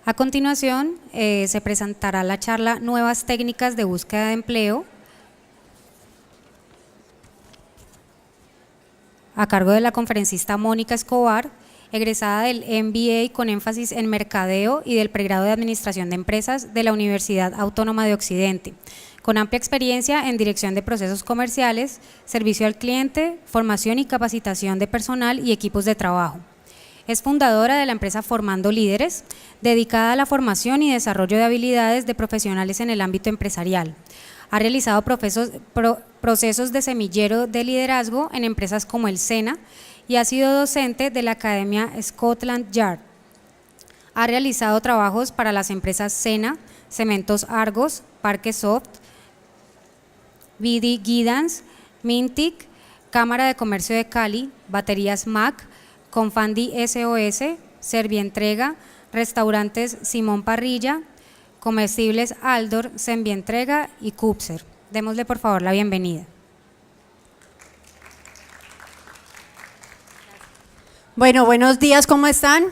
A continuación, se presentará la charla Nuevas técnicas de búsqueda de empleo, a cargo de la conferencista Mónica Escobar, egresada del MBA con énfasis en mercadeo y del pregrado de Administración de Empresas de la Universidad Autónoma de Occidente, con amplia experiencia en dirección de procesos comerciales, servicio al cliente, formación y capacitación de personal y equipos de trabajo. Es fundadora de la empresa Formando Líderes, dedicada a la formación y desarrollo de habilidades de profesionales en el ámbito empresarial. Ha realizado procesos de semillero de liderazgo en empresas como el SENA y ha sido docente de la Academia Scotland Yard. Ha realizado trabajos para las empresas SENA, Cementos Argos, Parque Soft, BD Guidance, Mintic, Cámara de Comercio de Cali, Baterías Mac, Confandi SOS, Servientrega, Restaurantes Simón Parrilla, Comestibles Aldor, Servientrega y Cupser. Démosle por favor la bienvenida. Bueno, buenos días, ¿cómo están?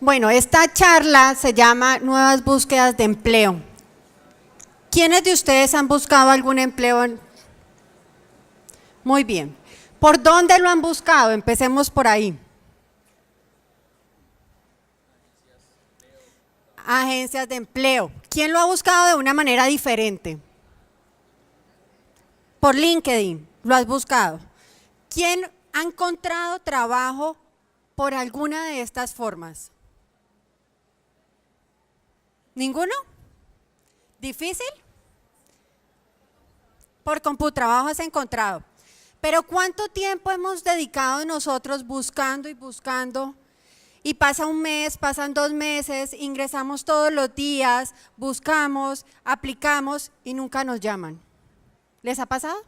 Bueno, esta charla se llama Nuevas búsquedas de empleo. ¿Quiénes de ustedes han buscado algún empleo? Muy bien. ¿Por dónde lo han buscado? Empecemos por ahí. Agencias de empleo. ¿Quién lo ha buscado de una manera diferente? Por LinkedIn, lo has buscado. ¿Quién ha encontrado trabajo por alguna de estas formas? ¿Ninguno? ¿Difícil? Por CompuTrabajo has encontrado. Pero ¿cuánto tiempo hemos dedicado nosotros buscando y buscando? Y pasa un mes, pasan 2 meses, ingresamos todos los días, buscamos, aplicamos y nunca nos llaman. ¿Les ha pasado?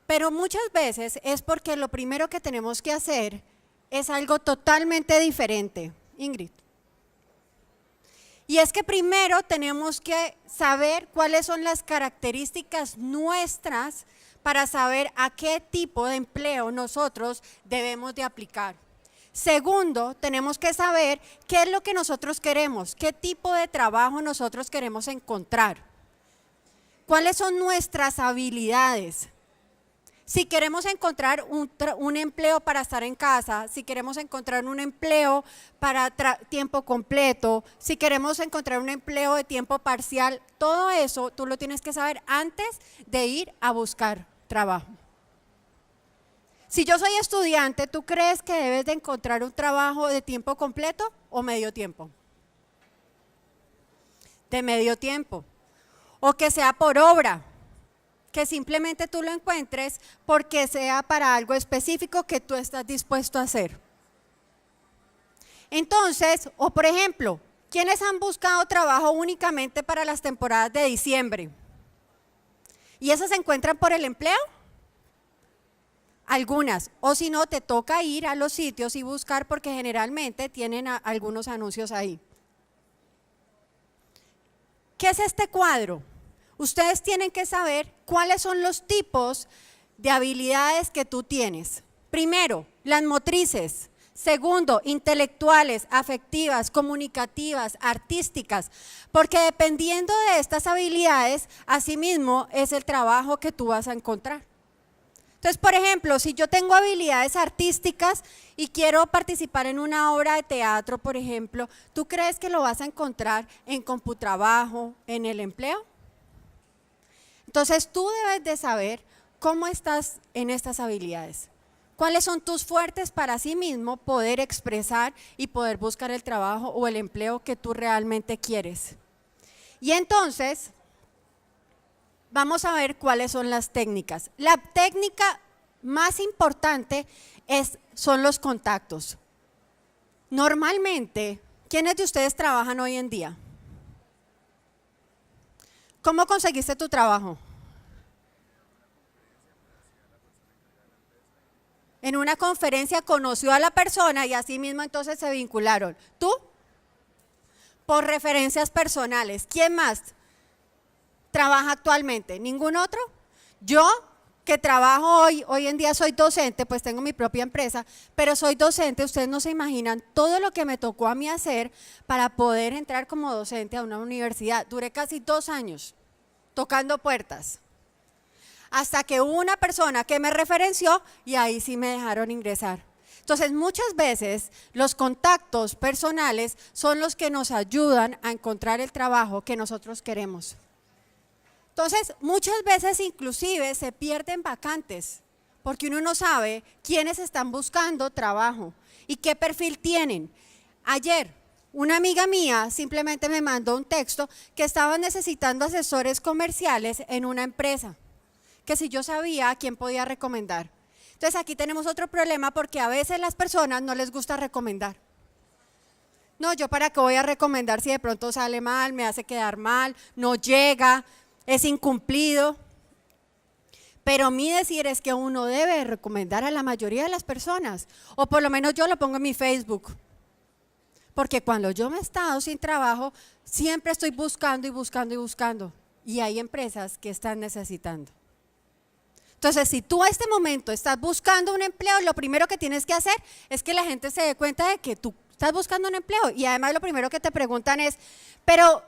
Pero muchas veces es porque lo primero que tenemos que hacer es algo totalmente diferente. Ingrid. Y es que primero tenemos que saber cuáles son las características nuestras para saber a qué tipo de empleo nosotros debemos de aplicar. Segundo, tenemos que saber qué es lo que nosotros queremos, qué tipo de trabajo nosotros queremos encontrar. ¿Cuáles son nuestras habilidades? Si queremos encontrar un empleo para estar en casa, si queremos encontrar un empleo para tiempo completo, si queremos encontrar un empleo de tiempo parcial, todo eso tú lo tienes que saber antes de ir a buscar trabajo. Si yo soy estudiante, ¿tú crees que debes de encontrar un trabajo de tiempo completo o medio tiempo? De medio tiempo. O que sea por obra. Que simplemente tú lo encuentres porque sea para algo específico que tú estás dispuesto a hacer. Entonces, o por ejemplo, ¿quiénes han buscado trabajo únicamente para las temporadas de diciembre? ¿Y esas se encuentran por el empleo? Algunas, o si no, te toca ir a los sitios y buscar porque generalmente tienen algunos anuncios ahí. ¿Qué es este cuadro? Ustedes tienen que saber cuáles son los tipos de habilidades que tú tienes. Primero, las motrices. Segundo, intelectuales, afectivas, comunicativas, artísticas. Porque dependiendo de estas habilidades, asimismo es el trabajo que tú vas a encontrar. Entonces, por ejemplo, si yo tengo habilidades artísticas y quiero participar en una obra de teatro, por ejemplo, ¿tú crees que lo vas a encontrar en CompuTrabajo, en el empleo? Entonces tú debes de saber cómo estás en estas habilidades. ¿Cuáles son tus fuertes para sí mismo poder expresar y poder buscar el trabajo o el empleo que tú realmente quieres? Y entonces vamos a ver cuáles son las técnicas. La técnica más importante son los contactos. Normalmente, ¿quiénes de ustedes trabajan hoy en día? ¿Cómo conseguiste tu trabajo? En una conferencia conoció a la persona y así mismo entonces se vincularon. ¿Tú? Por referencias personales. ¿Quién más trabaja actualmente? ¿Ningún otro? Yo que trabajo hoy en día soy docente, pues tengo mi propia empresa, pero soy docente, ustedes no se imaginan todo lo que me tocó a mí hacer para poder entrar como docente a una universidad. Duré casi 2 años tocando puertas, hasta que hubo una persona que me referenció y ahí sí me dejaron ingresar. Entonces, muchas veces los contactos personales son los que nos ayudan a encontrar el trabajo que nosotros queremos. Entonces, muchas veces inclusive se pierden vacantes, porque uno no sabe quiénes están buscando trabajo y qué perfil tienen. Ayer, una amiga mía simplemente me mandó un texto que estaban necesitando asesores comerciales en una empresa, que si yo sabía a quién podía recomendar. Entonces, aquí tenemos otro problema porque a veces las personas no les gusta recomendar. No, yo para qué voy a recomendar si de pronto sale mal, me hace quedar mal, no llega, es incumplido. Pero mi decir es que uno debe recomendar a la mayoría de las personas, o por lo menos yo lo pongo en mi Facebook. Porque cuando yo me he estado sin trabajo, siempre estoy buscando y buscando y buscando. Y hay empresas que están necesitando. Entonces, si tú a este momento estás buscando un empleo, lo primero que tienes que hacer es que la gente se dé cuenta de que tú estás buscando un empleo. Y además lo primero que te preguntan es, pero,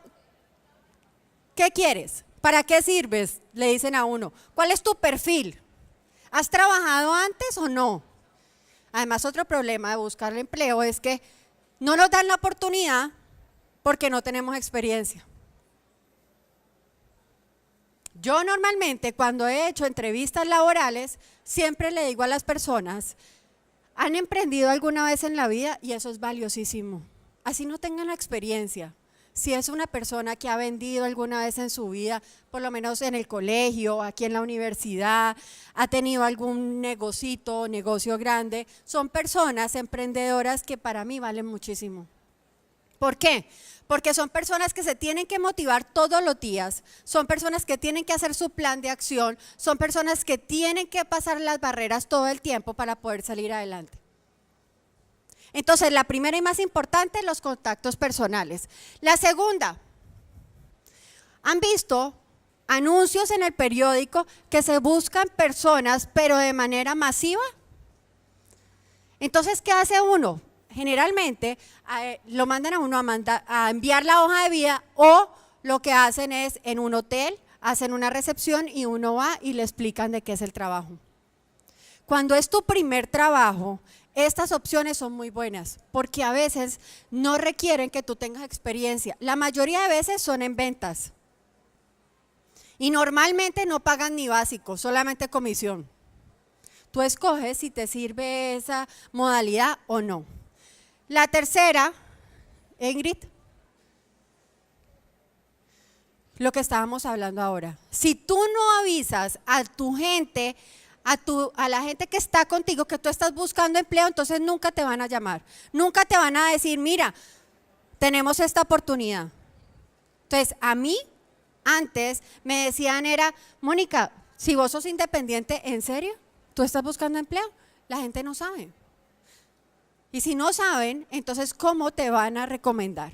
¿qué quieres? ¿Para qué sirves? Le dicen a uno. ¿Cuál es tu perfil? ¿Has trabajado antes o no? Además, otro problema de buscar el empleo es que no nos dan la oportunidad porque no tenemos experiencia. Yo normalmente cuando he hecho entrevistas laborales, siempre le digo a las personas, ¿han emprendido alguna vez en la vida? Y eso es valiosísimo. Así no tengan la experiencia. Si es una persona que ha vendido alguna vez en su vida, por lo menos en el colegio, aquí en la universidad, ha tenido algún negocio grande, son personas emprendedoras que para mí valen muchísimo. ¿Por qué? Porque son personas que se tienen que motivar todos los días, son personas que tienen que hacer su plan de acción, son personas que tienen que pasar las barreras todo el tiempo para poder salir adelante. Entonces, la primera y más importante, los contactos personales. La segunda, ¿han visto anuncios en el periódico que se buscan personas, pero de manera masiva? Entonces, ¿qué hace uno? Generalmente lo mandan a uno a enviar la hoja de vida, o lo que hacen es en un hotel, hacen una recepción y uno va y le explican de qué es el trabajo. Cuando es tu primer trabajo, estas opciones son muy buenas porque a veces no requieren que tú tengas experiencia. La mayoría de veces son en ventas y normalmente no pagan ni básico, solamente comisión. Tú escoges si te sirve esa modalidad o no. La tercera, Ingrid, lo que estábamos hablando ahora. Si tú no avisas a tu gente, a la gente que está contigo, que tú estás buscando empleo, entonces nunca te van a llamar, nunca te van a decir, mira, tenemos esta oportunidad. Entonces, a mí, antes me decían Mónica, si vos sos independiente, ¿en serio? ¿Tú estás buscando empleo? La gente no sabe. Y si no saben, entonces, ¿cómo te van a recomendar?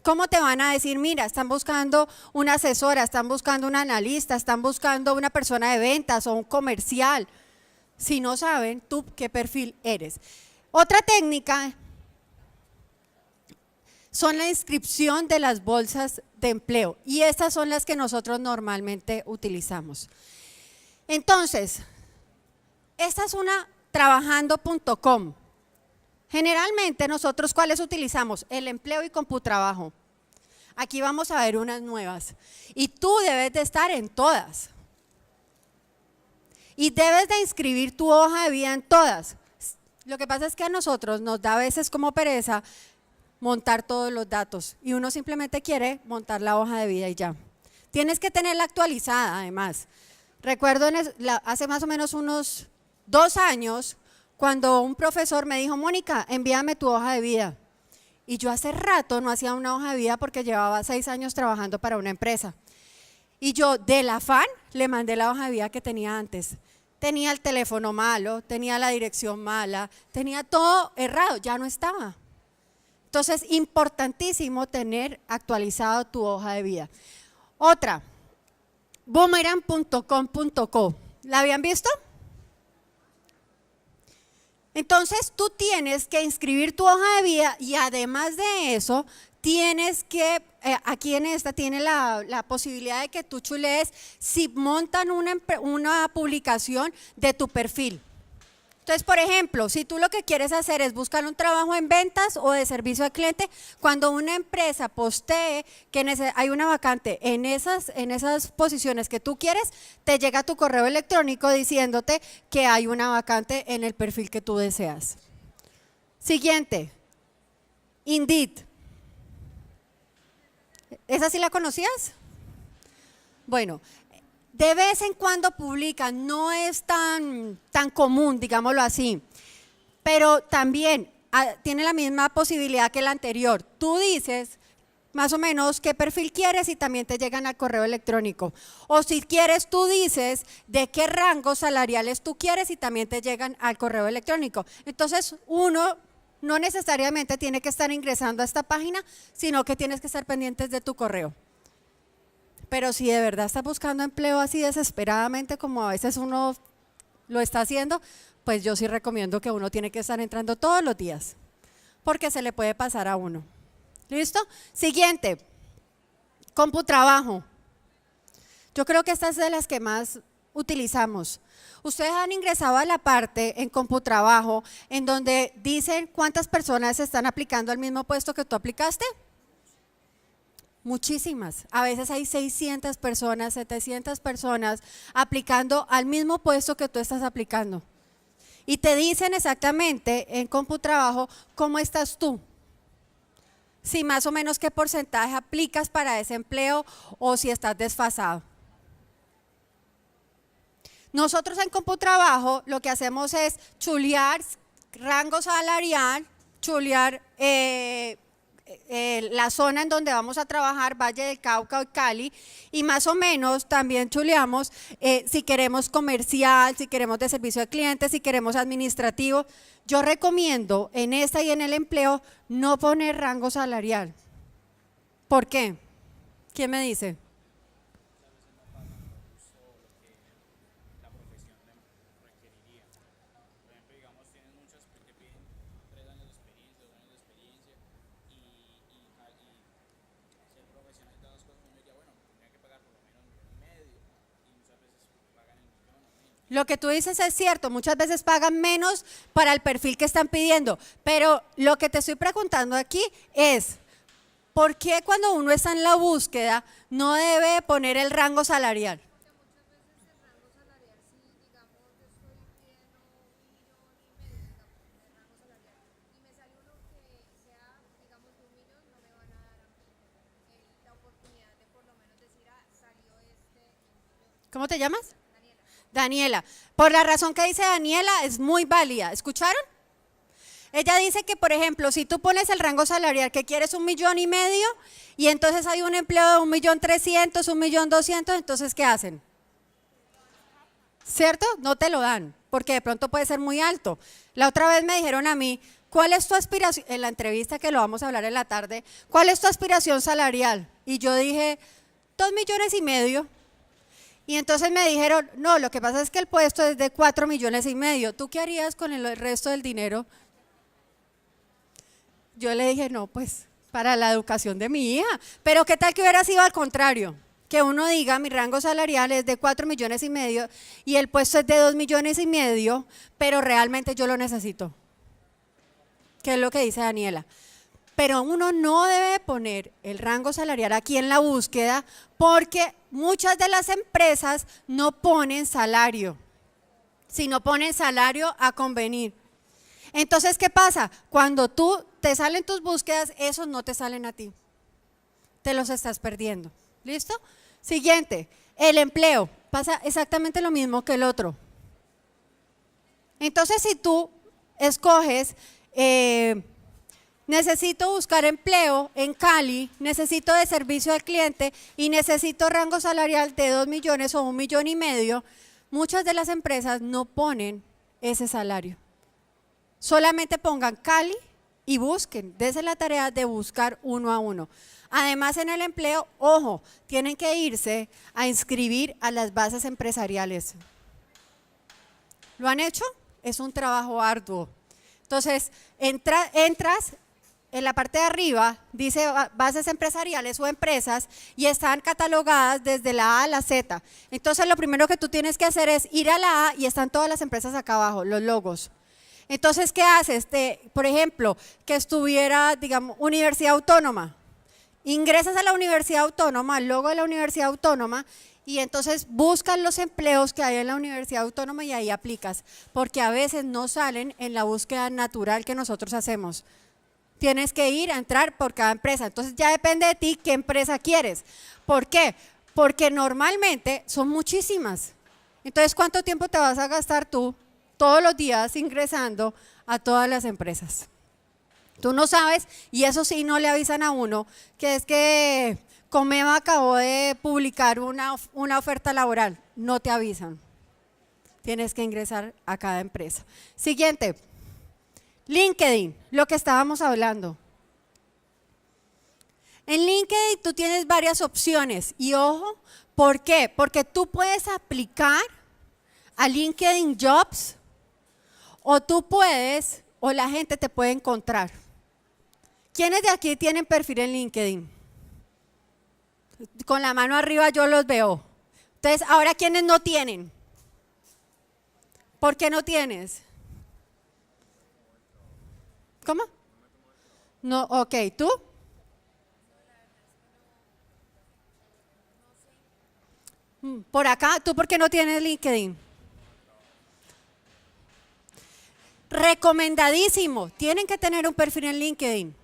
¿Cómo te van a decir, mira, están buscando una asesora, están buscando un analista, están buscando una persona de ventas o un comercial? Si no saben, tú qué perfil eres. Otra técnica son la inscripción de las bolsas de empleo, y estas son las que nosotros normalmente utilizamos. Entonces, esta es una trabajando.com. Generalmente nosotros, ¿cuáles utilizamos? El empleo y Computrabajo. Aquí vamos a ver unas nuevas. Y tú debes de estar en todas. Y debes de inscribir tu hoja de vida en todas. Lo que pasa es que a nosotros nos da a veces como pereza montar todos los datos. Y uno simplemente quiere montar la hoja de vida y ya. Tienes que tenerla actualizada además. Recuerdo hace más o menos unos 2 años, cuando un profesor me dijo, Mónica, envíame tu hoja de vida. Y yo hace rato no hacía una hoja de vida porque llevaba 6 años trabajando para una empresa. Y yo, del afán, le mandé la hoja de vida que tenía antes. Tenía el teléfono malo, tenía la dirección mala, tenía todo errado, ya no estaba. Entonces, importantísimo tener actualizado tu hoja de vida. Otra, boomerang.com.co. ¿La habían visto? Entonces tú tienes que inscribir tu hoja de vida y además de eso tienes que, aquí en esta tiene la posibilidad de que tú chulees si montan una publicación de tu perfil. Entonces, por ejemplo, si tú lo que quieres hacer es buscar un trabajo en ventas o de servicio al cliente, cuando una empresa postee que hay una vacante en esas posiciones que tú quieres, te llega tu correo electrónico diciéndote que hay una vacante en el perfil que tú deseas. Siguiente, Indeed. ¿Esa sí la conocías? Bueno, de vez en cuando publican, no es tan común, digámoslo así, pero también tiene la misma posibilidad que la anterior. Tú dices más o menos qué perfil quieres y también te llegan al correo electrónico. O si quieres, tú dices de qué rangos salariales tú quieres y también te llegan al correo electrónico. Entonces, uno no necesariamente tiene que estar ingresando a esta página, sino que tienes que estar pendientes de tu correo. Pero si de verdad estás buscando empleo así desesperadamente como a veces uno lo está haciendo, pues yo sí recomiendo que uno tiene que estar entrando todos los días, porque se le puede pasar a uno. ¿Listo? Siguiente, CompuTrabajo. Yo creo que esta es de las que más utilizamos. Ustedes han ingresado a la parte en CompuTrabajo en donde dicen cuántas personas están aplicando al mismo puesto que tú aplicaste. Muchísimas, a veces hay 600 personas, 700 personas aplicando al mismo puesto que tú estás aplicando. Y te dicen exactamente en CompuTrabajo cómo estás tú. Si más o menos qué porcentaje aplicas para ese empleo o si estás desfasado. Nosotros en CompuTrabajo lo que hacemos es chulear rango salarial, chulear la zona en donde vamos a trabajar, Valle del Cauca o Cali, y más o menos también chuleamos si queremos comercial, si queremos de servicio al cliente, si queremos administrativo. Yo recomiendo en esta y en el empleo no poner rango salarial. ¿Por qué? ¿Quién me dice? Lo que tú dices es cierto, muchas veces pagan menos para el perfil que están pidiendo, pero lo que te estoy preguntando aquí es, ¿por qué cuando uno está en la búsqueda no debe poner el rango salarial? ¿Cómo te llamas? Daniela. Por la razón que dice Daniela es muy válida. ¿Escucharon? Ella dice que, por ejemplo, si tú pones el rango salarial que quieres 1,5 millones y entonces hay un empleo de 1,300,000, 1,200,000, entonces ¿qué hacen? ¿Cierto? No te lo dan, porque de pronto puede ser muy alto. La otra vez me dijeron a mí, ¿cuál es tu aspiración? En la entrevista que lo vamos a hablar en la tarde, ¿cuál es tu aspiración salarial? Y yo dije, 2,5 millones. Y entonces me dijeron, no, lo que pasa es que el puesto es de 4,5 millones. ¿Tú qué harías con el resto del dinero? Yo le dije, no, pues para la educación de mi hija. Pero ¿qué tal que hubiera sido al contrario? Que uno diga, mi rango salarial es de 4,5 millones y el puesto es de 2,5 millones, pero realmente yo lo necesito. ¿Qué es lo que dice Daniela? Pero uno no debe poner el rango salarial aquí en la búsqueda porque muchas de las empresas no ponen salario, sino ponen salario a convenir. Entonces, ¿qué pasa? Cuando tú te salen tus búsquedas, esos no te salen a ti. Te los estás perdiendo. ¿Listo? Siguiente, el empleo. Pasa exactamente lo mismo que el otro. Entonces, si tú escoges, necesito buscar empleo en Cali, necesito de servicio al cliente y necesito rango salarial de 2 millones o 1,5 millones, muchas de las empresas no ponen ese salario. Solamente pongan Cali y busquen, dense la tarea de buscar uno a uno. Además, en el empleo, ojo, tienen que irse a inscribir a las bases empresariales. ¿Lo han hecho? Es un trabajo arduo. Entonces, entras en la parte de arriba, dice bases empresariales o empresas, y están catalogadas desde la A a la Z. Entonces, lo primero que tú tienes que hacer es ir a la A y están todas las empresas acá abajo, los logos. Entonces, ¿qué haces? Por ejemplo, que estuviera, digamos, Universidad Autónoma. Ingresas a la Universidad Autónoma, al logo de la Universidad Autónoma, y entonces buscas los empleos que hay en la Universidad Autónoma y ahí aplicas, porque a veces no salen en la búsqueda natural que nosotros hacemos. Tienes que ir a entrar por cada empresa, entonces ya depende de ti qué empresa quieres. ¿Por qué? Porque normalmente son muchísimas. Entonces, ¿cuánto tiempo te vas a gastar tú todos los días ingresando a todas las empresas? Tú no sabes, y eso sí no le avisan a uno, que es que Comeva acabó de publicar una oferta laboral. No te avisan. Tienes que ingresar a cada empresa. Siguiente, LinkedIn, lo que estábamos hablando. En LinkedIn tú tienes varias opciones y ojo, ¿por qué? Porque tú puedes aplicar a LinkedIn Jobs o tú puedes, o la gente te puede encontrar. ¿Quiénes de aquí tienen perfil en LinkedIn? Con la mano arriba yo los veo. Entonces, ahora ¿quiénes no tienen? ¿Por qué no tienes? ¿Cómo? No, ok, ¿tú? Por acá, ¿tú por qué no tienes LinkedIn? Recomendadísimo, tienen que tener un perfil en LinkedIn.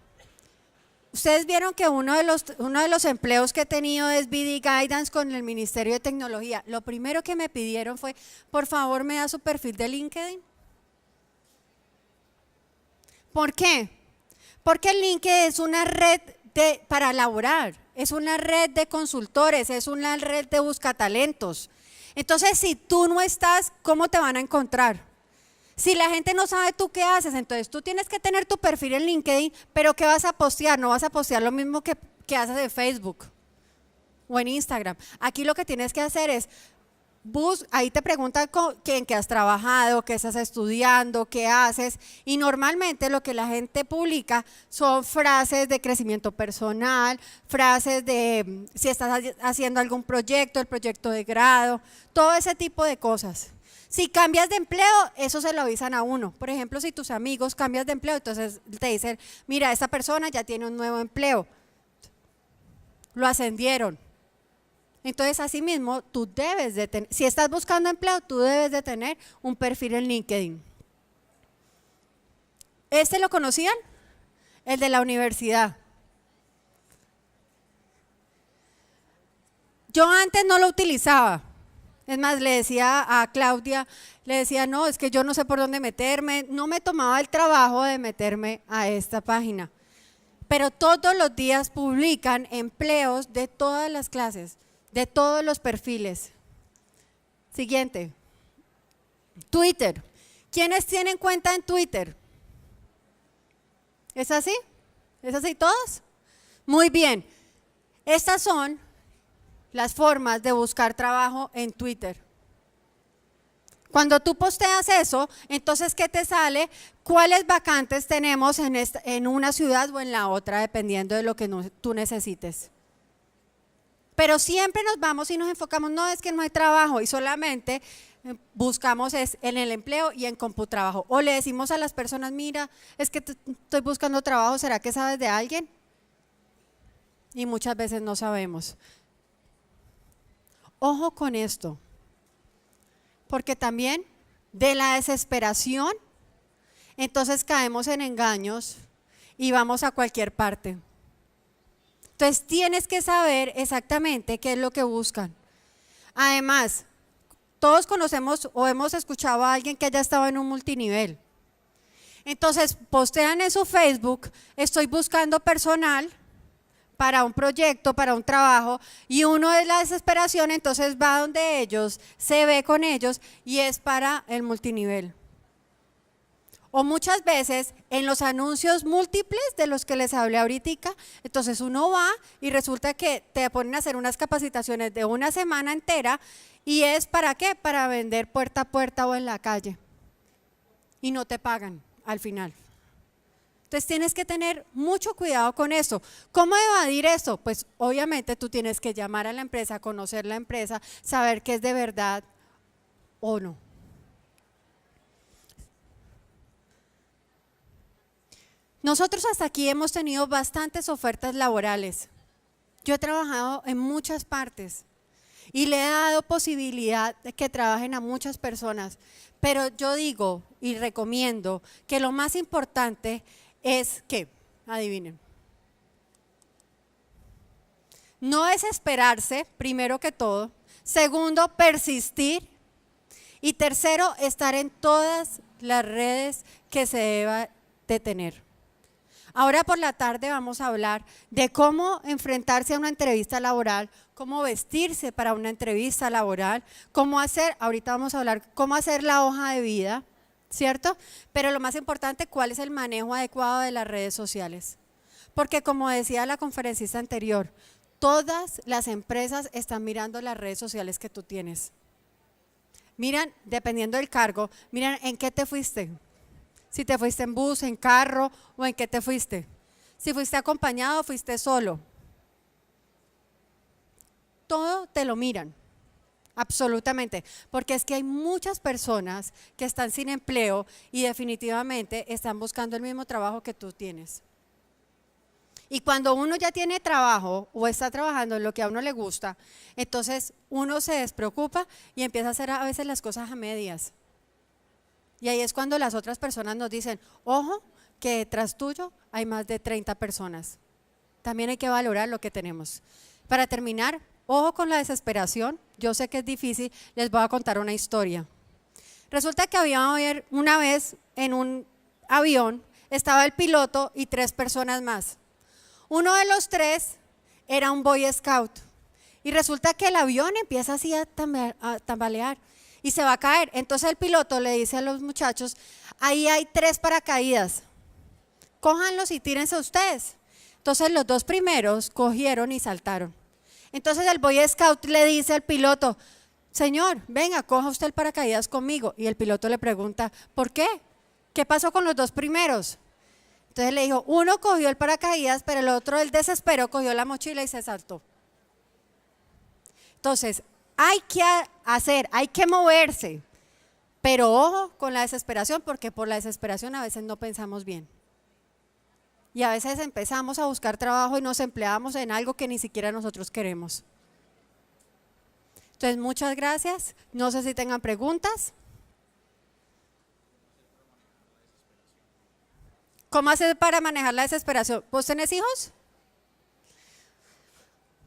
Ustedes vieron que uno de los empleos que he tenido es BD Guidance con el Ministerio de Tecnología. Lo primero que me pidieron fue, por favor, me da su perfil de LinkedIn. ¿Por qué? Porque el LinkedIn es una red para laborar, es una red de consultores, es una red de buscatalentos. Entonces, si tú no estás, ¿cómo te van a encontrar? Si la gente no sabe tú qué haces, entonces tú tienes que tener tu perfil en LinkedIn, pero ¿qué vas a postear? No vas a postear lo mismo que haces en Facebook o en Instagram. Aquí lo que tienes que hacer es, ahí te preguntan en qué has trabajado, qué estás estudiando, qué haces, y normalmente lo que la gente publica son frases de crecimiento personal, frases de si estás haciendo algún proyecto, el proyecto de grado, todo ese tipo de cosas. Si cambias de empleo, eso se lo avisan a uno. Por ejemplo, si tus amigos cambias de empleo, entonces te dicen, mira, esta persona ya tiene un nuevo empleo, lo ascendieron. Entonces, asimismo, tú debes de tener, si estás buscando empleo, tú debes de tener un perfil en LinkedIn. ¿Este lo conocían? El de la universidad. Yo antes no lo utilizaba. Es más, le decía a Claudia, le decía, no, es que yo no sé por dónde meterme, no me tomaba el trabajo de meterme a esta página. Pero todos los días publican empleos de todas las clases, de todos los perfiles. Siguiente. Twitter. ¿Quiénes tienen cuenta en Twitter? ¿Es así? ¿Es así todos? Muy bien. Estas son las formas de buscar trabajo en Twitter. Cuando tú posteas eso, entonces ¿qué te sale? ¿Cuáles vacantes tenemos en una ciudad o en la otra, dependiendo de lo que tú necesites? Pero siempre nos vamos y nos enfocamos, no es que no hay trabajo y solamente buscamos en el empleo y en CompuTrabajo. O le decimos a las personas, mira, es que estoy buscando trabajo, ¿será que sabes de alguien? Y muchas veces no sabemos. Ojo con esto, porque también de la desesperación, entonces caemos en engaños y vamos a cualquier parte. Entonces tienes que saber exactamente qué es lo que buscan. Además, todos conocemos o hemos escuchado a alguien que haya estado en un multinivel. Entonces postean en su Facebook, estoy buscando personal para un proyecto, para un trabajo, y uno de la desesperación entonces va donde ellos, se ve con ellos y es para el multinivel. O muchas veces en los anuncios múltiples de los que les hablé ahorita, entonces uno va y resulta que te ponen a hacer unas capacitaciones de una semana entera y es ¿para qué? Para vender puerta a puerta o en la calle. y no te pagan al final. Entonces tienes que tener mucho cuidado con eso. ¿Cómo evadir eso? Pues obviamente tú tienes que llamar a la empresa, conocer la empresa, saber qué es de verdad o no. Nosotros hasta aquí hemos tenido bastantes ofertas laborales. Yo he trabajado en muchas partes y le he dado posibilidad de que trabajen a muchas personas, pero yo digo y recomiendo que lo más importante es que, adivinen, no desesperarse, primero que todo. Segundo, persistir. Y tercero, estar en todas las redes que se deba de tener. Ahora por la tarde vamos a hablar de cómo enfrentarse a una entrevista laboral, cómo vestirse para una entrevista laboral, cómo hacer, ahorita vamos a hablar cómo hacer la hoja de vida, ¿cierto? Pero lo más importante, cuál es el manejo adecuado de las redes sociales. Porque como decía la conferencista anterior, todas las empresas están mirando las redes sociales que tú tienes. Miran, dependiendo del cargo, miran en qué te fuiste. Si te fuiste en bus, en carro o en qué te fuiste. Si fuiste acompañado o fuiste solo. Todo te lo miran, absolutamente. Porque es que hay muchas personas que están sin empleo y definitivamente están buscando el mismo trabajo que tú tienes. Y cuando uno ya tiene trabajo o está trabajando en lo que a uno le gusta, entonces uno se despreocupa y empieza a hacer a veces las cosas a medias. Y ahí es cuando las otras personas nos dicen, ojo, que detrás tuyo hay más de 30 personas. También hay que valorar lo que tenemos. Para terminar, ojo con la desesperación. Yo sé que es difícil, les voy a contar una historia. Resulta que había una vez en un avión, estaba el piloto y 3 personas más. Uno de los 3 era un Boy Scout. Y resulta que el avión empieza así a tambalear. Y se va a caer. Entonces el piloto le dice a los muchachos, ahí hay 3 paracaídas, cójanlos y tírense ustedes. Entonces los 2 primeros cogieron y saltaron. Entonces el Boy Scout le dice al piloto, señor, venga, coja usted el paracaídas conmigo. Y el piloto le pregunta, ¿por qué? ¿Qué pasó con los 2 primeros? Entonces le dijo, uno cogió el paracaídas, pero el otro, el desespero, cogió la mochila y se saltó. Entonces, hay que hacer, hay que moverse, pero ojo con la desesperación, porque por la desesperación a veces no pensamos bien. Y a veces empezamos a buscar trabajo y nos empleamos en algo que ni siquiera nosotros queremos. Entonces, muchas gracias. No sé si tengan preguntas. ¿Cómo hacer para manejar la desesperación? ¿Vos tenés hijos?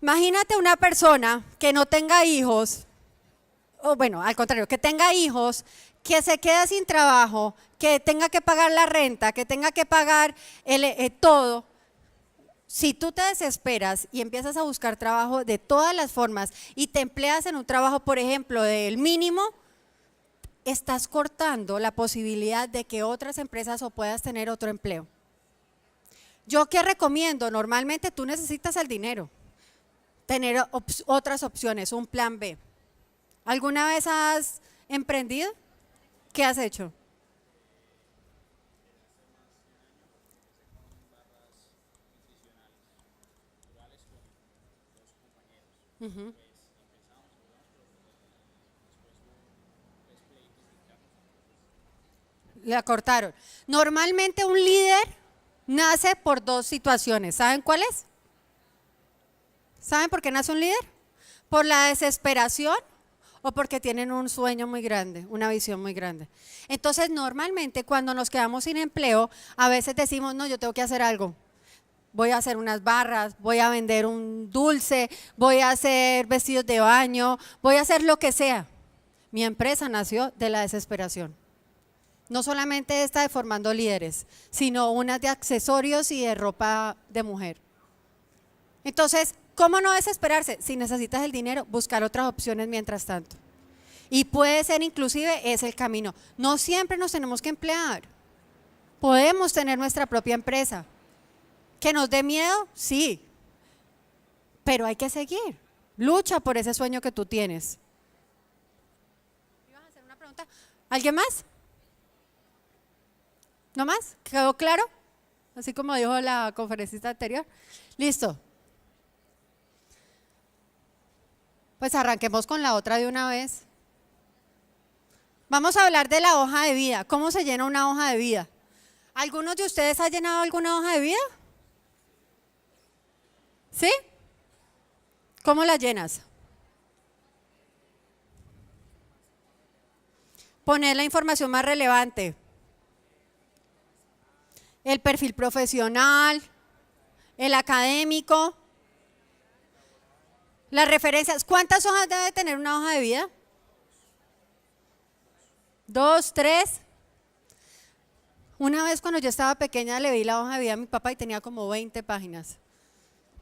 Imagínate una persona que no tenga hijos, o bueno, al contrario, que tenga hijos, que se quede sin trabajo, que tenga que pagar la renta, que tenga que pagar todo. Si tú te desesperas y empiezas a buscar trabajo de todas las formas y te empleas en un trabajo, por ejemplo, del mínimo, estás cortando la posibilidad de que otras empresas o puedas tener otro empleo. ¿Yo qué recomiendo? Normalmente tú necesitas el dinero. Tener otras opciones, un plan B. ¿Alguna vez has emprendido? ¿Qué has hecho? Uh-huh. Le acortaron. Normalmente un líder nace por 2 situaciones. ¿Saben cuáles? ¿Saben por qué nace un líder? ¿Por la desesperación o porque tienen un sueño muy grande, una visión muy grande? Entonces, normalmente cuando nos quedamos sin empleo, a veces decimos, no, yo tengo que hacer algo. Voy a hacer unas barras, voy a vender un dulce, voy a hacer vestidos de baño, voy a hacer lo que sea. Mi empresa nació de la desesperación. No solamente esta de formando líderes, sino unas de accesorios y de ropa de mujer. Entonces, ¿cómo no desesperarse? Si necesitas el dinero, buscar otras opciones mientras tanto. Y puede ser inclusive, es el camino. No siempre nos tenemos que emplear. Podemos tener nuestra propia empresa. ¿Que nos dé miedo? Sí. Pero hay que seguir. Lucha por ese sueño que tú tienes. ¿Ibas a hacer una pregunta? ¿Alguien más? ¿No más? ¿Quedó claro? Así como dijo la conferencista anterior. Listo. Pues arranquemos con la otra de una vez. Vamos a hablar de la hoja de vida. ¿Cómo se llena una hoja de vida? ¿Algunos de ustedes han llenado alguna hoja de vida? ¿Sí? ¿Cómo la llenas? Poner la información más relevante. El perfil profesional, el académico, las referencias. ¿Cuántas hojas debe tener una hoja de vida? 2, 3. Una vez cuando yo estaba pequeña le vi la hoja de vida a mi papá y tenía como 20 páginas.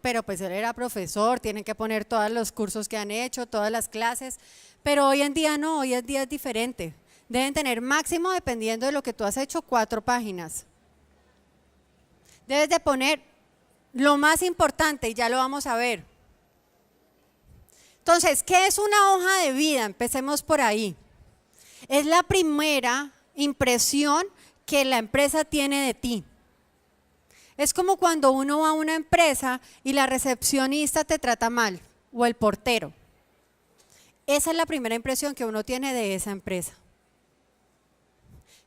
Pero pues él era profesor, tienen que poner todos los cursos que han hecho, todas las clases. Pero hoy en día no, hoy en día es diferente. Deben tener máximo, dependiendo de lo que tú has hecho, 4 páginas. Debes de poner lo más importante y ya lo vamos a ver. Entonces, ¿qué es una hoja de vida? Empecemos por ahí. Es la primera impresión que la empresa tiene de ti. Es como cuando uno va a una empresa y la recepcionista te trata mal, o el portero. Esa es la primera impresión que uno tiene de esa empresa.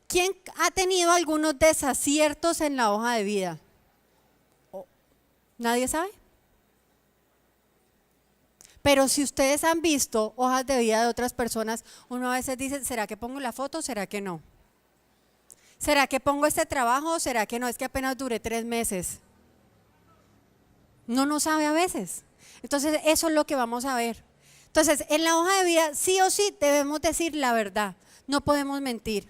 ¿Quién ha tenido algunos desaciertos en la hoja de vida? ¿Nadie sabe? Pero si ustedes han visto hojas de vida de otras personas, uno a veces dice, ¿será que pongo la foto o será que no? ¿Será que pongo este trabajo o será que no? Es que apenas duré 3 meses. No sabe a veces. Entonces eso es lo que vamos a ver. Entonces en la hoja de vida sí o sí debemos decir la verdad, no podemos mentir.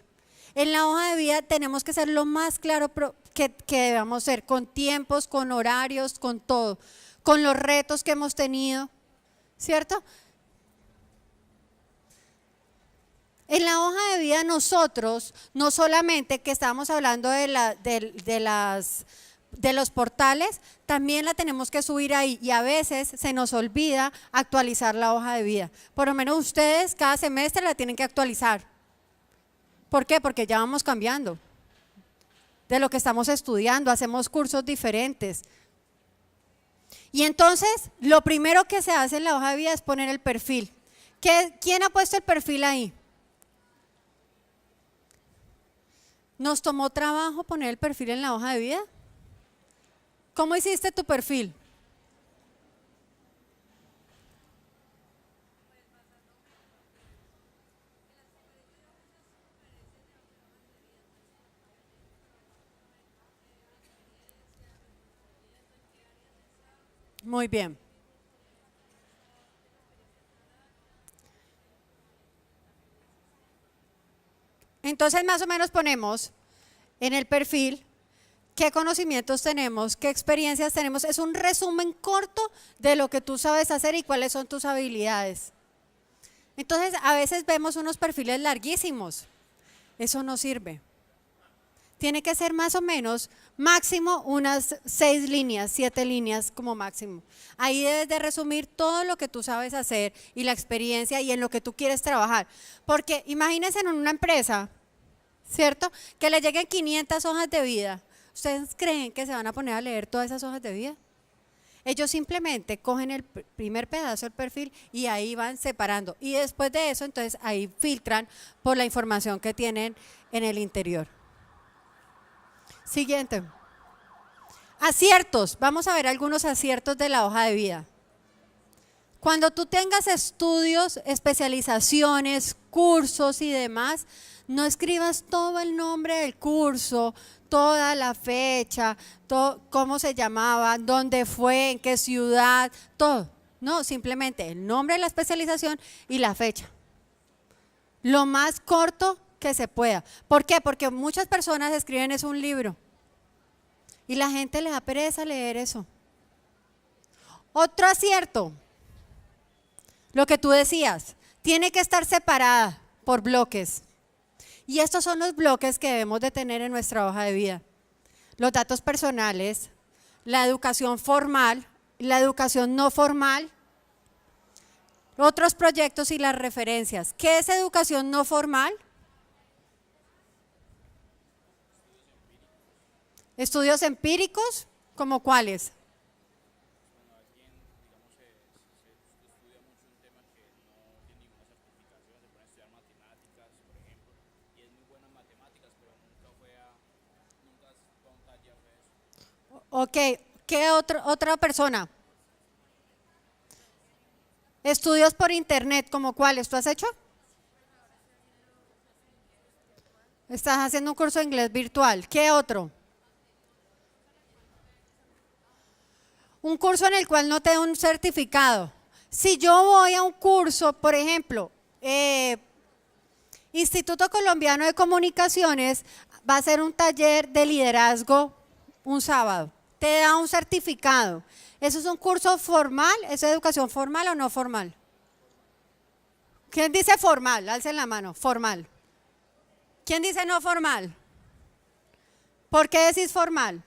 En la hoja de vida tenemos que ser lo más claro que debamos ser, con tiempos, con horarios, con todo, con los retos que hemos tenido, ¿cierto? En la hoja de vida nosotros, no solamente que estamos hablando de los portales, también la tenemos que subir ahí y a veces se nos olvida actualizar la hoja de vida. Por lo menos ustedes cada semestre la tienen que actualizar. ¿Por qué? Porque ya vamos cambiando de lo que estamos estudiando, hacemos cursos diferentes. Y entonces, lo primero que se hace en la hoja de vida es poner el perfil. ¿Quién ha puesto el perfil ahí? ¿Nos tomó trabajo poner el perfil en la hoja de vida? ¿Cómo hiciste tu perfil? Muy bien. Entonces más o menos ponemos en el perfil qué conocimientos tenemos, qué experiencias tenemos. Es un resumen corto de lo que tú sabes hacer y cuáles son tus habilidades. Entonces a veces vemos unos perfiles larguísimos. Eso no sirve. Tiene que ser más o menos máximo unas 6 líneas, 7 líneas como máximo. Ahí debes de resumir todo lo que tú sabes hacer y la experiencia y en lo que tú quieres trabajar. Porque imagínense en una empresa, ¿cierto? Que le lleguen 500 hojas de vida. ¿Ustedes creen que se van a poner a leer todas esas hojas de vida? Ellos simplemente cogen el primer pedazo del perfil y ahí van separando. Y después de eso, entonces ahí filtran por la información que tienen en el interior. Siguiente. Aciertos. Vamos a ver algunos aciertos de la hoja de vida. Cuando tú tengas estudios, especializaciones, cursos y demás, no escribas todo el nombre del curso, toda la fecha, todo, cómo se llamaba, dónde fue, en qué ciudad, todo. No, simplemente el nombre de la especialización y la fecha. Lo más corto que se pueda. ¿Por qué? Porque muchas personas escriben es un libro y la gente le da pereza leer eso. Otro acierto, lo que tú decías, tiene que estar separada por bloques. Y estos son los bloques que debemos de tener en nuestra hoja de vida. Los datos personales, la educación formal, la educación no formal, otros proyectos y las referencias. ¿Qué es educación no formal? Estudios empíricos, ¿como cuáles? Ok, ¿qué otra persona? Estudios por internet, ¿como cuáles? ¿Tú has hecho? Estás haciendo un curso de inglés virtual. ¿Qué otro? Un curso en el cual no te da un certificado. Si yo voy a un curso, por ejemplo, Instituto Colombiano de Comunicaciones va a hacer un taller de liderazgo un sábado. Te da un certificado. ¿Eso es un curso formal? ¿Es educación formal o no formal? ¿Quién dice formal? Alcen la mano. Formal. ¿Quién dice no formal? ¿Por qué decís formal?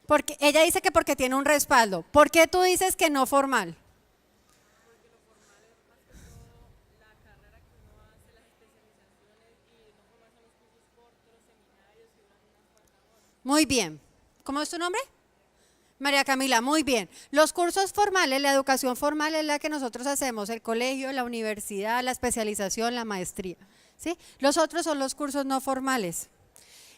Porque ella dice que porque tiene un respaldo. ¿Por qué tú dices que no formal? Muy bien. ¿Cómo es tu nombre? María Camila, muy bien. Los cursos formales, la educación formal es la que nosotros hacemos, el colegio, la universidad, la especialización, la maestría. ¿Sí? Los otros son los cursos no formales.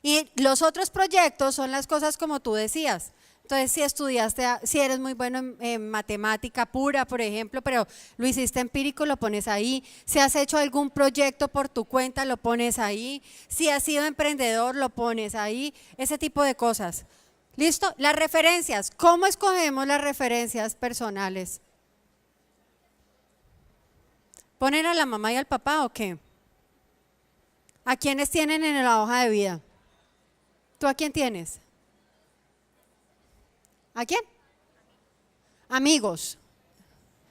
Y los otros proyectos son las cosas como tú decías. Entonces, si estudiaste, si eres muy bueno en matemática pura, por ejemplo, pero lo hiciste empírico, lo pones ahí. Si has hecho algún proyecto por tu cuenta, lo pones ahí. Si has sido emprendedor, lo pones ahí. Ese tipo de cosas. ¿Listo? Las referencias. ¿Cómo escogemos las referencias personales? ¿Ponen a la mamá y al papá o qué? ¿A quiénes tienen en la hoja de vida? ¿Tú a quién tienes? ¿A quién? Amigos.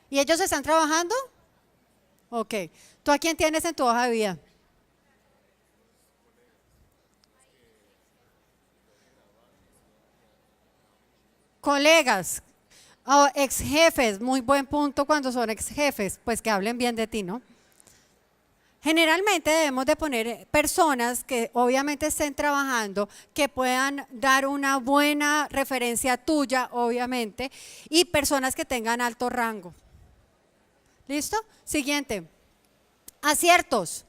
¿Y ellos están trabajando? Ok. ¿Tú a quién tienes en tu hoja de vida? Colegas o ex jefes, muy buen punto cuando son ex jefes, pues que hablen bien de ti, ¿no? Generalmente debemos de poner personas que obviamente estén trabajando, que puedan dar una buena referencia tuya, obviamente, y personas que tengan alto rango. ¿Listo? Siguiente. Aciertos.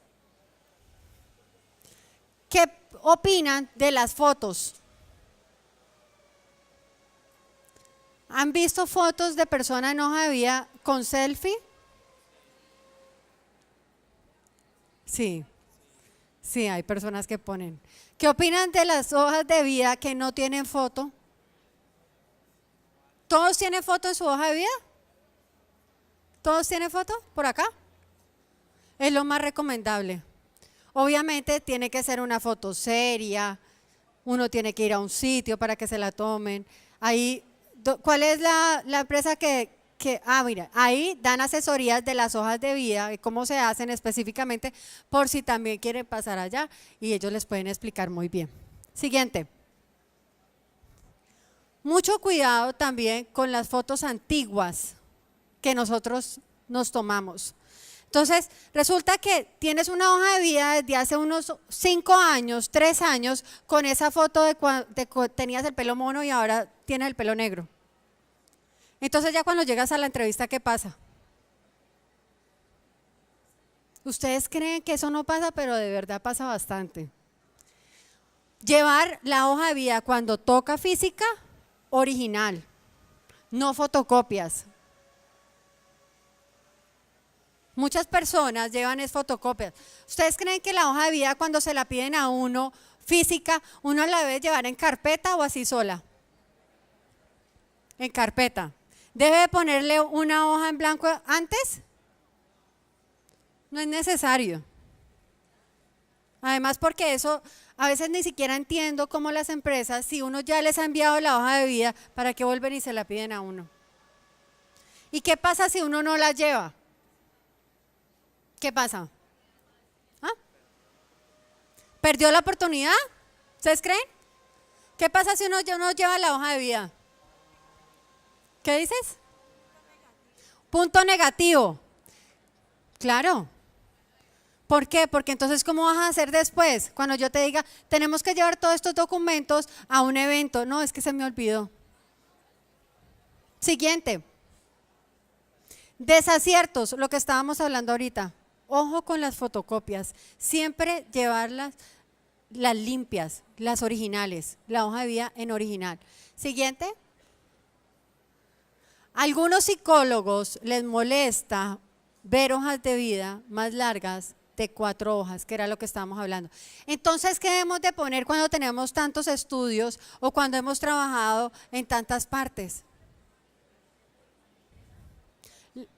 ¿Qué opinan de las fotos? ¿Han visto fotos de personas en hoja de vida con selfie? Sí, sí, hay personas que ponen. ¿Qué opinan de las hojas de vida que no tienen foto? ¿Todos tienen foto en su hoja de vida? ¿Todos tienen foto por acá? Es lo más recomendable. Obviamente tiene que ser una foto seria, uno tiene que ir a un sitio para que se la tomen. Ahí, ¿cuál es la empresa mira, ahí dan asesorías de las hojas de vida, de cómo se hacen específicamente, por si también quieren pasar allá y ellos les pueden explicar muy bien. Siguiente. Mucho cuidado también con las fotos antiguas que nosotros nos tomamos. Entonces, resulta que tienes una hoja de vida desde hace unos 5 años, 3 años, con esa foto de cuando tenías el pelo mono y ahora tienes el pelo negro. Entonces ya cuando llegas a la entrevista, ¿qué pasa? Ustedes creen que eso no pasa, pero de verdad pasa bastante. Llevar la hoja de vida cuando toca física, original, no fotocopias. Muchas personas llevan fotocopias. ¿Ustedes creen que la hoja de vida cuando se la piden a uno física, uno la debe llevar en carpeta o así sola? En carpeta. ¿Debe ponerle una hoja en blanco antes? No es necesario. Además porque eso, a veces ni siquiera entiendo cómo las empresas, si uno ya les ha enviado la hoja de vida, ¿para qué vuelven y se la piden a uno? ¿Y qué pasa si uno no la lleva? ¿Qué pasa? ¿Ah? ¿Perdió la oportunidad? ¿Ustedes creen? ¿Qué pasa si uno no lleva la hoja de vida? ¿Qué dices? Punto negativo. Claro. ¿Por qué? Porque entonces, ¿cómo vas a hacer después? Cuando yo te diga, tenemos que llevar todos estos documentos a un evento. No, es que se me olvidó. Siguiente. Desaciertos, lo que estábamos hablando ahorita. Ojo con las fotocopias. Siempre llevarlas las limpias, las originales, la hoja de vida en original. Siguiente. Algunos psicólogos les molesta ver hojas de vida más largas de 4 hojas, que era lo que estábamos hablando. Entonces, ¿qué debemos de poner cuando tenemos tantos estudios o cuando hemos trabajado en tantas partes?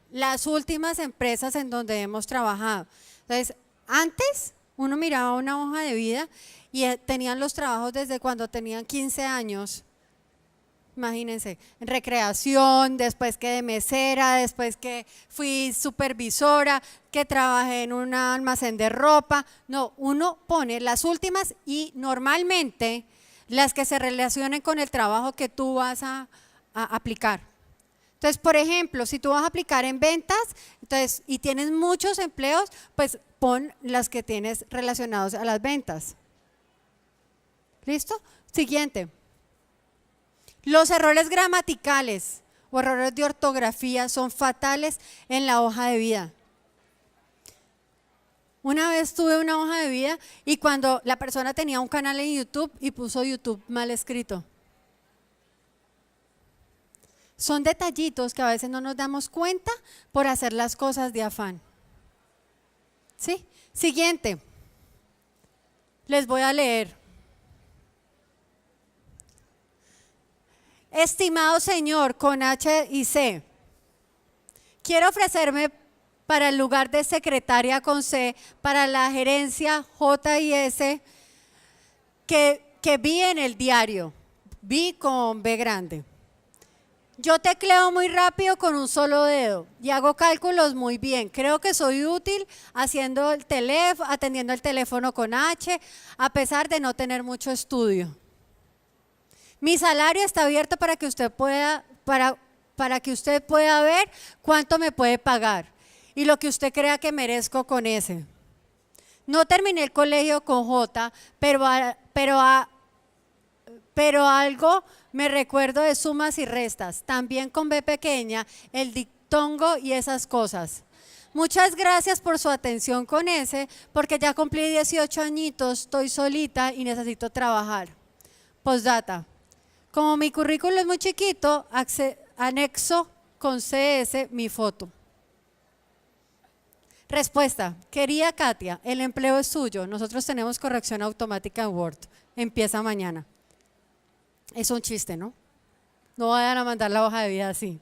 Las últimas empresas en donde hemos trabajado. Entonces, antes uno miraba una hoja de vida y tenían los trabajos desde cuando tenían 15 años. Imagínense, en recreación, después que de mesera, después que fui supervisora, que trabajé en un almacén de ropa. No, uno pone las últimas y normalmente las que se relacionen con el trabajo que tú vas a aplicar. Entonces, por ejemplo, si tú vas a aplicar en ventas y tienes muchos empleos, pues pon las que tienes relacionados a las ventas. ¿Listo? Siguiente. Los errores gramaticales o errores de ortografía son fatales en la hoja de vida. Una vez tuve una hoja de vida y cuando la persona tenía un canal en YouTube y puso YouTube mal escrito. Son detallitos que a veces no nos damos cuenta por hacer las cosas de afán. ¿Sí? Siguiente. Les voy a leer. Estimado señor, con H y C, quiero ofrecerme para el lugar de secretaria con C, para la gerencia J y S, que vi en el diario, vi con B grande. Yo tecleo muy rápido con un solo dedo y hago cálculos muy bien. Creo que soy útil atendiendo el teléfono con H, a pesar de no tener mucho estudio. Mi salario está abierto para que usted pueda, para que usted pueda ver cuánto me puede pagar y lo que usted crea que merezco con S. No terminé el colegio con J, pero algo me recuerdo de sumas y restas, también con B pequeña, el dictongo y esas cosas. Muchas gracias por su atención con S, porque ya cumplí 18 añitos, estoy solita y necesito trabajar. Postdata. Como mi currículo es muy chiquito, anexo con CS mi foto. Respuesta. Querida Katia, el empleo es suyo. Nosotros tenemos corrección automática en Word. Empieza mañana. Es un chiste, ¿no? No vayan a mandar la hoja de vida así.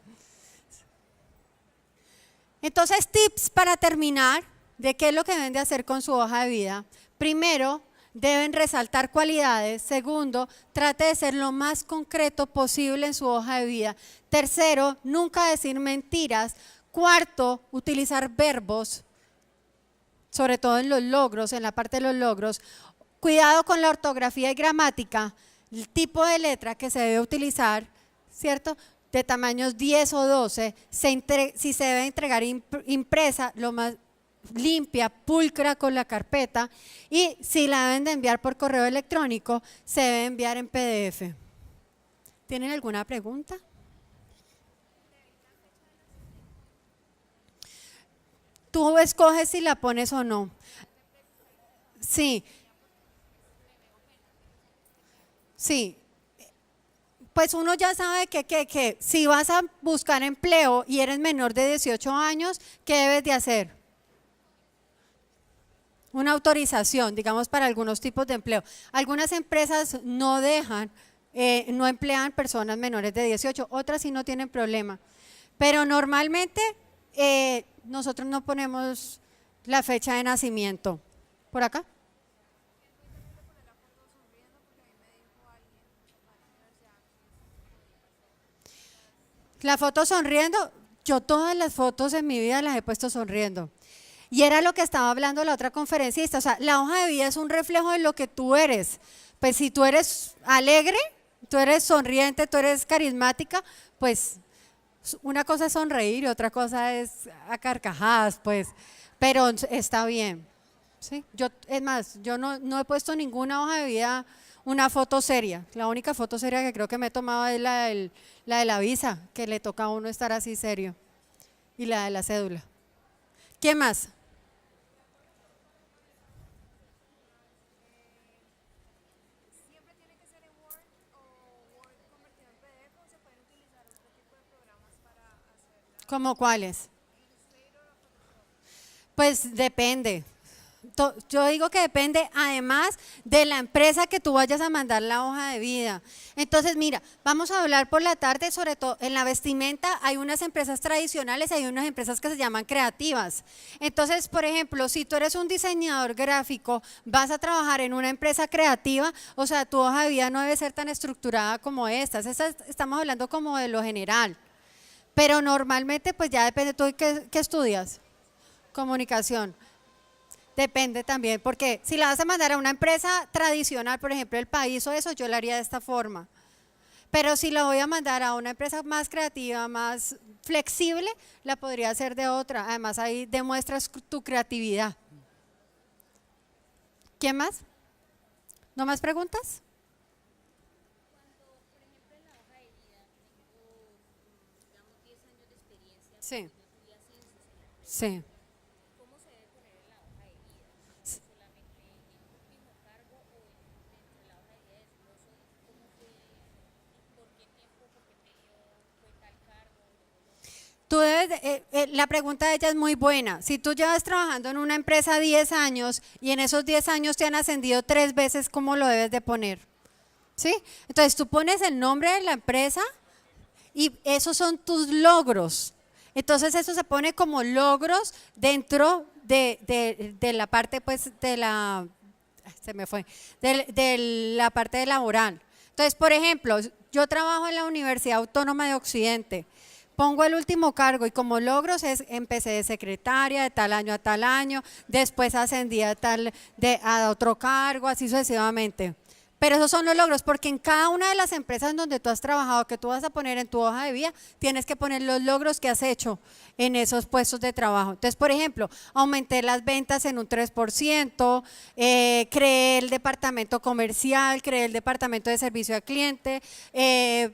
Entonces, tips para terminar de qué es lo que deben de hacer con su hoja de vida. Primero, deben resaltar cualidades. Segundo, trate de ser lo más concreto posible en su hoja de vida. Tercero, nunca decir mentiras. Cuarto, utilizar verbos, sobre todo en los logros, en la parte de los logros. Cuidado con la ortografía y gramática, el tipo de letra que se debe utilizar, ¿cierto? De tamaños 10 o 12, si se debe entregar impresa, lo más limpia, pulcra con la carpeta, y si la deben de enviar por correo electrónico, se debe enviar en PDF. ¿Tienen alguna pregunta? Tú escoges si la pones o no. Sí. Sí. Pues uno ya sabe que si vas a buscar empleo y eres menor de 18 años, ¿qué debes de hacer? Una autorización, digamos, para algunos tipos de empleo. Algunas empresas no dejan, no emplean personas menores de 18, otras sí no tienen problema. Pero normalmente nosotros no ponemos la fecha de nacimiento. ¿Por acá? La foto sonriendo, yo todas las fotos en mi vida las he puesto sonriendo. Y era lo que estaba hablando la otra conferencista, o sea, la hoja de vida es un reflejo de lo que tú eres. Pues si tú eres alegre, tú eres sonriente, tú eres carismática, pues una cosa es sonreír y otra cosa es a carcajadas, pues, pero está bien. ¿sí? Es más, yo no he puesto ninguna hoja de vida, una foto seria. La única foto seria que creo que me he tomado es la de la visa, que le toca a uno estar así serio, y la de la cédula. ¿Qué más? ¿Cómo cuáles? Pues depende. Yo digo que depende además de la empresa que tú vayas a mandar la hoja de vida. Entonces, mira, vamos a hablar por la tarde, sobre todo en la vestimenta hay unas empresas tradicionales y hay unas empresas que se llaman creativas. Entonces, por ejemplo, si tú eres un diseñador gráfico, vas a trabajar en una empresa creativa, o sea, tu hoja de vida no debe ser tan estructurada como estas. Estamos hablando como de lo general. Pero normalmente, pues ya depende, ¿tú qué estudias? Comunicación. Depende también, porque si la vas a mandar a una empresa tradicional, por ejemplo, El País o eso, yo la haría de esta forma. Pero si la voy a mandar a una empresa más creativa, más flexible, la podría hacer de otra. Además, ahí demuestras tu creatividad. ¿Quién más? ¿No más preguntas? Sí. Sí. La pregunta de ella es muy buena. Si tú llevas trabajando en una empresa 10 años y en esos 10 años te han ascendido 3 veces, ¿cómo lo debes de poner? ¿Sí? Entonces tú pones el nombre de la empresa y esos son tus logros. Entonces eso se pone como logros dentro de la parte pues de la, se me fue, de la parte laboral. Entonces, por ejemplo, yo trabajo en la Universidad Autónoma de Occidente. Pongo el último cargo y como logros empecé de secretaria de tal año a tal año, después ascendí a otro cargo, así sucesivamente. Pero esos son los logros, porque en cada una de las empresas en donde tú has trabajado, que tú vas a poner en tu hoja de vida, tienes que poner los logros que has hecho en esos puestos de trabajo. Entonces, por ejemplo, aumenté las ventas en un 3%, creé el departamento comercial, creé el departamento de servicio al cliente,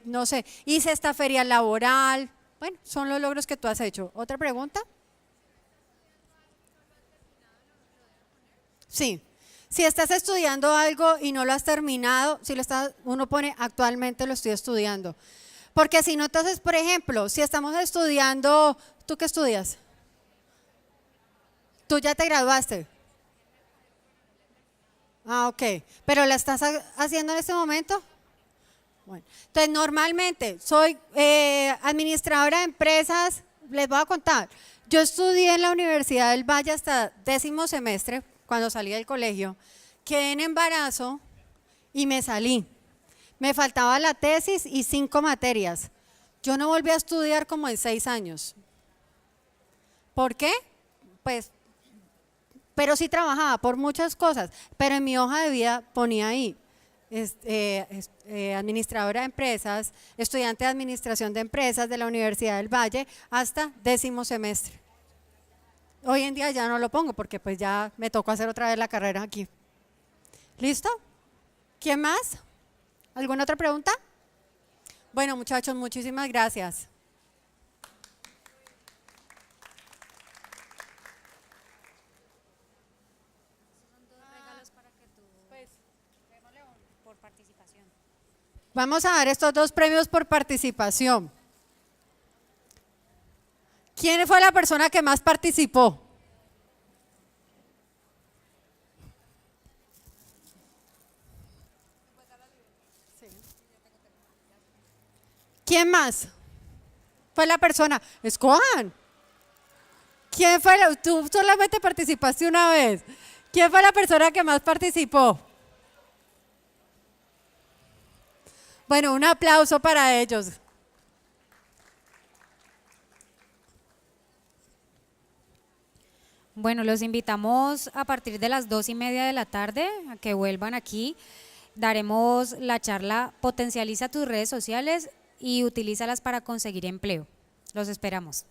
no sé, hice esta feria laboral. Bueno, son los logros que tú has hecho. ¿Otra pregunta? Sí. Si estás estudiando algo y no lo has terminado, si lo estás, uno pone actualmente lo estoy estudiando. Porque si no, entonces, por ejemplo, si estamos estudiando, ¿tú qué estudias? ¿Tú ya te graduaste? Ah, ok. ¿Pero la estás haciendo en este momento? Bueno, entonces normalmente soy administradora de empresas, les voy a contar. Yo estudié en la Universidad del Valle hasta 10º semestre, cuando salí del colegio, quedé en embarazo y me salí. Me faltaba la tesis y 5 materias. Yo no volví a estudiar como en 6 años. ¿Por qué? Pues, pero sí trabajaba por muchas cosas, pero en mi hoja de vida ponía ahí. Administradora de empresas, estudiante de administración de empresas de la Universidad del Valle hasta 10º semestre. Hoy en día ya no lo pongo porque pues ya me tocó hacer otra vez la carrera aquí. ¿Listo? ¿Quién más? ¿Alguna otra pregunta? Bueno, muchachos, muchísimas gracias. Vamos a dar estos 2 premios por participación. ¿Quién fue la persona que más participó? ¿Quién más? Fue la persona. Escojan. ¿Quién fue? Tú solamente participaste una vez. ¿Quién fue la persona que más participó? Bueno, un aplauso para ellos. Bueno, los invitamos a partir de las 2:30 de la tarde a que vuelvan aquí. Daremos la charla Potencializa tus redes sociales y utilízalas para conseguir empleo. Los esperamos.